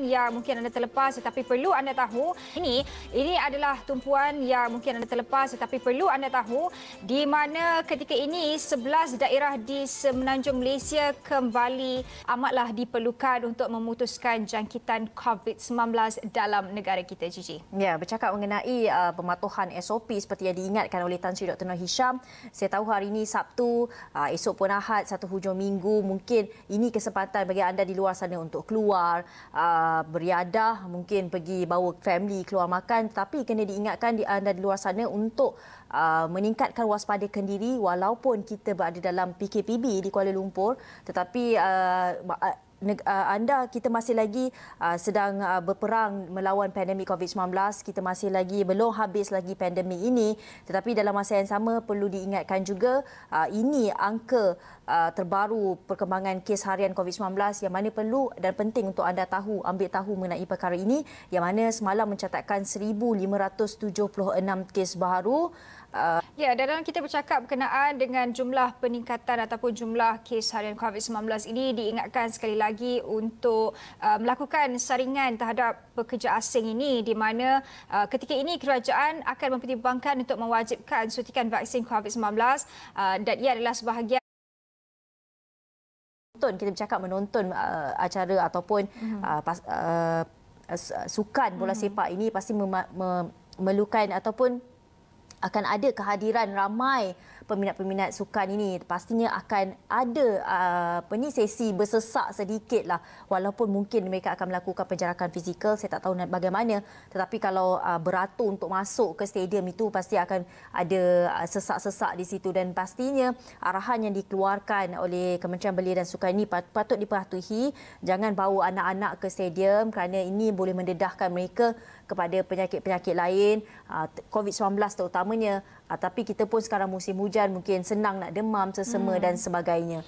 yang mungkin anda terlepas tetapi perlu anda tahu. Ini adalah tumpuan yang mungkin anda terlepas tetapi perlu anda tahu, di mana ketika ini 11 daerah di semenanjung Malaysia kembali amatlah diperlukan untuk memutuskan jangkitan COVID-19 dalam negara kita, Gigi. Ya, bercakap mengenai pematuhan SOP seperti yang diingatkan oleh Tan Sri Dr. Noor Hisham. Saya tahu hari ini Sabtu, esok pun Ahad, satu hujung minggu. Mungkin ini kesempatan bagi anda di luar sana untuk keluar, beriadah, mungkin pergi bawa family keluar makan. Tapi kena diingatkan anda di luar sana untuk meningkatkan waspadakan diri walaupun kita berada dalam PKPB di Kuala Lumpur. Tetapi kita masih lagi sedang berperang melawan pandemik COVID-19. Kita masih lagi belum habis lagi pandemik ini, tetapi dalam masa yang sama perlu diingatkan juga ini angka terbaru perkembangan kes harian COVID-19 yang mana perlu dan penting untuk anda ambil tahu mengenai perkara ini, yang mana semalam mencatatkan 1,576 kes baru. Ya, dan dalam kita bercakap berkenaan dengan jumlah peningkatan ataupun jumlah kes harian COVID-19 ini, diingatkan sekali lagi untuk melakukan saringan terhadap pekerja asing ini, di mana ketika ini kerajaan akan mempertimbangkan untuk mewajibkan suntikan vaksin COVID-19 dan ia adalah sebahagian. Kita bercakap menonton acara ataupun sukan bola sepak ini pasti memerlukan ataupun akan ada kehadiran ramai peminat-peminat sukan ini. Pastinya akan ada sesi bersesak sedikitlah, walaupun mungkin mereka akan melakukan penjarakan fizikal. Saya tak tahu bagaimana, tetapi kalau beratur untuk masuk ke stadium itu pasti akan ada sesak-sesak di situ, dan pastinya arahan yang dikeluarkan oleh Kementerian Belia dan Sukan ini patut dipatuhi. Jangan bawa anak-anak ke stadium kerana ini boleh mendedahkan mereka kepada penyakit-penyakit lain, COVID-19 terutamanya. Tapi kita pun sekarang musim hujan, mungkin senang nak demam, sesama dan sebagainya.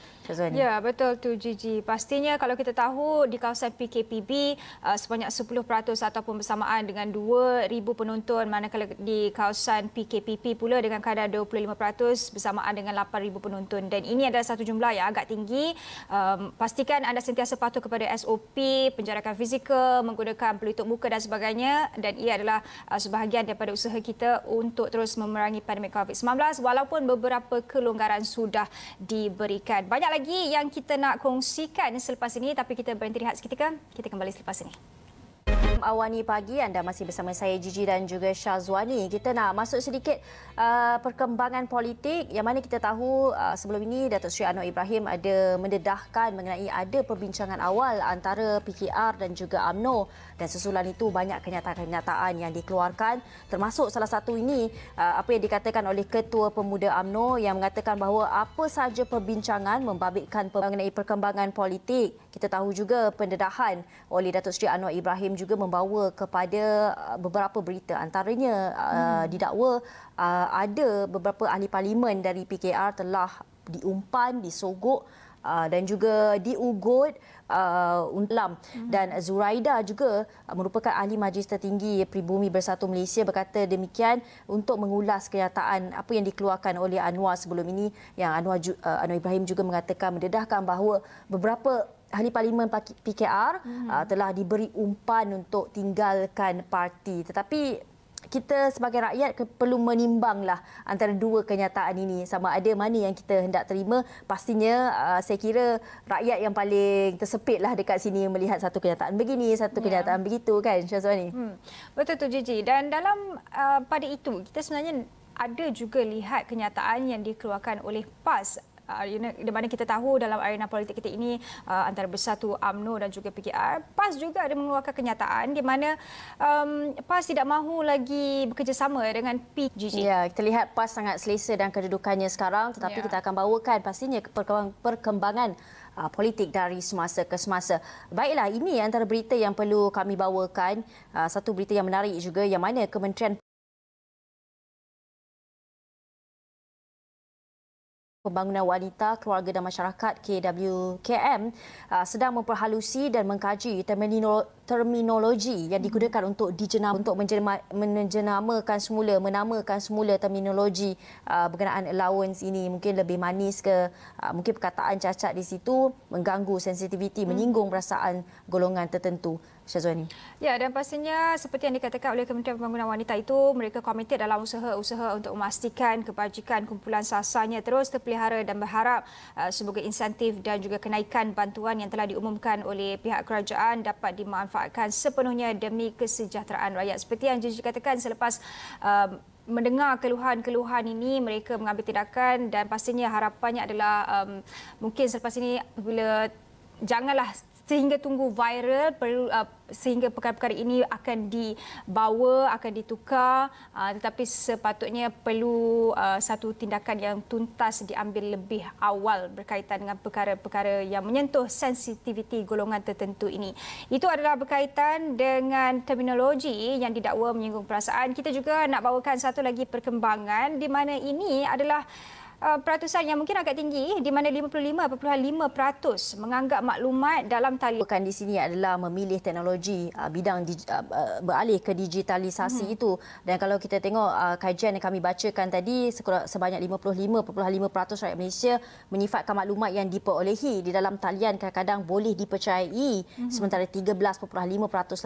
Ya, betul tu, Gigi. Pastinya kalau kita tahu di kawasan PKPB sebanyak 10% ataupun bersamaan dengan 2,000 penonton, manakala di kawasan PKPP pula dengan kadar 25% bersamaan dengan 8,000 penonton. Dan ini adalah satu jumlah yang agak tinggi. Pastikan anda sentiasa patuh kepada SOP, penjarakan fizikal, menggunakan pelitup muka dan sebagainya. Dan ia adalah sebahagian daripada usaha kita untuk terus memerangi pandemik COVID-19 walaupun beberapa kelonggaran sudah diberikan. Banyak lagi yang kita nak kongsikan selepas ini, tapi kita berhenti rehat seketika. Kita kembali selepas ini. Awani pagi, anda masih bersama saya Gigi dan juga Syazwani. Kita nak masuk sedikit perkembangan politik, yang mana kita tahu sebelum ini Datuk Seri Anwar Ibrahim ada mendedahkan mengenai ada perbincangan awal antara PKR dan juga UMNO, dan susulan itu banyak kenyataan-kenyataan yang dikeluarkan, termasuk salah satu ini apa yang dikatakan oleh Ketua Pemuda UMNO yang mengatakan bahawa apa sahaja perbincangan membabitkan mengenai perkembangan politik. Kita tahu juga pendedahan oleh Datuk Seri Anwar Ibrahim juga membawa kepada beberapa berita, antaranya didakwa ada beberapa ahli parlimen dari PKR telah diumpan, disogok dan juga diugut ulam. Dan Zuraida juga merupakan ahli Majlis Tertinggi Pribumi Bersatu Malaysia berkata demikian untuk mengulas kenyataan apa yang dikeluarkan oleh Anwar sebelum ini, yang Anwar Ibrahim juga mengatakan mendedahkan bahawa beberapa ahli parlimen PKR telah diberi umpan untuk tinggalkan parti. Tetapi kita sebagai rakyat perlu menimbanglah antara dua kenyataan ini, sama ada mana yang kita hendak terima. Pastinya saya kira rakyat yang paling tersepitlah dekat sini melihat satu kenyataan begini, satu kenyataan begitu, kan Syazwani? Betul tu, Gigi. Dan dalam pada itu kita sebenarnya ada juga lihat kenyataan yang dikeluarkan oleh PAS, di mana kita tahu dalam arena politik kita ini antara Bersatu, UMNO dan juga PKR, PAS juga ada mengeluarkan kenyataan di mana PAS tidak mahu lagi bekerjasama dengan PGG. Ya, kita lihat PAS sangat selesa dan kedudukannya sekarang, tetapi kita akan bawakan pastinya perkembangan politik dari semasa ke semasa. Baiklah, ini antara berita yang perlu kami bawakan. Satu berita yang menarik juga, yang mana Kementerian Pembangunan Wanita, Keluarga dan Masyarakat KWKM sedang memperhalusi dan mengkaji terminologi yang digunakan untuk menamakan semula terminologi berkenaan allowance ini. Mungkin lebih manis ke mungkin perkataan cacat di situ mengganggu sensitiviti, menyinggung perasaan golongan tertentu. Syazwani. Ya, dan pastinya seperti yang dikatakan oleh Kementerian Pembangunan Wanita itu, mereka komited dalam usaha-usaha untuk memastikan kebajikan kumpulan sasarnya terus terpelihara dan berharap semoga insentif dan juga kenaikan bantuan yang telah diumumkan oleh pihak kerajaan dapat dimanfaatkan sepenuhnya demi kesejahteraan rakyat. Seperti yang Gigi katakan, selepas mendengar keluhan-keluhan ini, mereka mengambil tindakan dan pastinya harapannya adalah mungkin selepas ini apabila janganlah sehingga tunggu viral, sehingga perkara-perkara ini akan dibawa, akan ditukar, tetapi sepatutnya perlu satu tindakan yang tuntas diambil lebih awal berkaitan dengan perkara-perkara yang menyentuh sensitiviti golongan tertentu ini. Itu adalah berkaitan dengan terminologi yang didakwa menyinggung perasaan. Kita juga nak bawakan satu lagi perkembangan di mana ini adalah peratusan yang mungkin agak tinggi, di mana 55.5% menganggap maklumat dalam talian. Bukan di sini adalah memilih teknologi bidang beralih ke digitalisasi itu. Dan kalau kita tengok kajian yang kami bacakan tadi, sebanyak 55.5% rakyat Malaysia menyifatkan maklumat yang diperolehi di dalam talian kadang-kadang boleh dipercayai, sementara 13.5%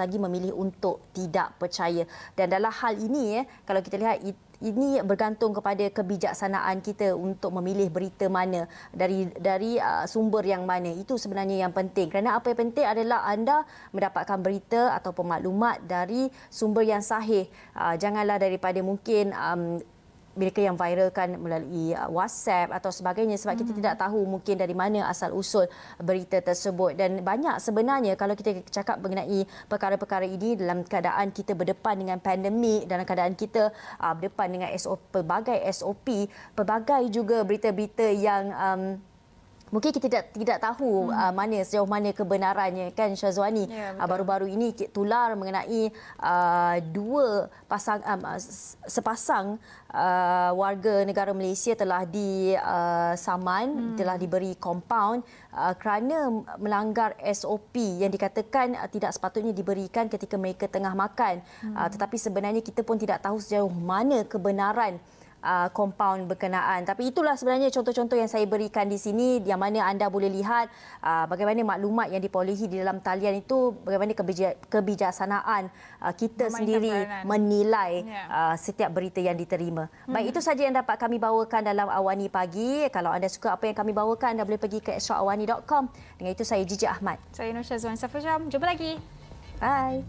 lagi memilih untuk tidak percaya. Dan dalam hal ini, kalau kita lihat, ini bergantung kepada kebijaksanaan kita untuk memilih berita mana dari sumber yang mana. Itu sebenarnya yang penting. Kerana apa yang penting adalah anda mendapatkan berita atau maklumat dari sumber yang sahih. Janganlah daripada mungkin mereka yang viralkan melalui WhatsApp atau sebagainya, sebab kita tidak tahu mungkin dari mana asal usul berita tersebut. Dan banyak sebenarnya kalau kita cakap mengenai perkara-perkara ini dalam keadaan kita berdepan dengan pandemik, dalam keadaan kita berdepan dengan pelbagai SOP, pelbagai juga berita-berita yang mungkin kita tidak tahu sejauh mana kebenarannya, kan Syazwani. Ya, baru-baru ini tular mengenai sepasang warga negara Malaysia telah disaman, telah diberi kompaun kerana melanggar SOP yang dikatakan tidak sepatutnya diberikan ketika mereka tengah makan. Tetapi sebenarnya kita pun tidak tahu sejauh mana kebenaran kompaun berkenaan. Tapi itulah sebenarnya contoh-contoh yang saya berikan di sini, yang mana anda boleh lihat bagaimana maklumat yang diperolehi di dalam talian itu, bagaimana kebijaksanaan kita sendiri menilai setiap berita yang diterima. Baik, itu saja yang dapat kami bawakan dalam Awani Pagi. Kalau anda suka apa yang kami bawakan, anda boleh pergi ke extraawani.com. Dengan itu saya Gigi Ahmad. Saya Nur Syazwani Safar Syam. Jumpa lagi. Bye.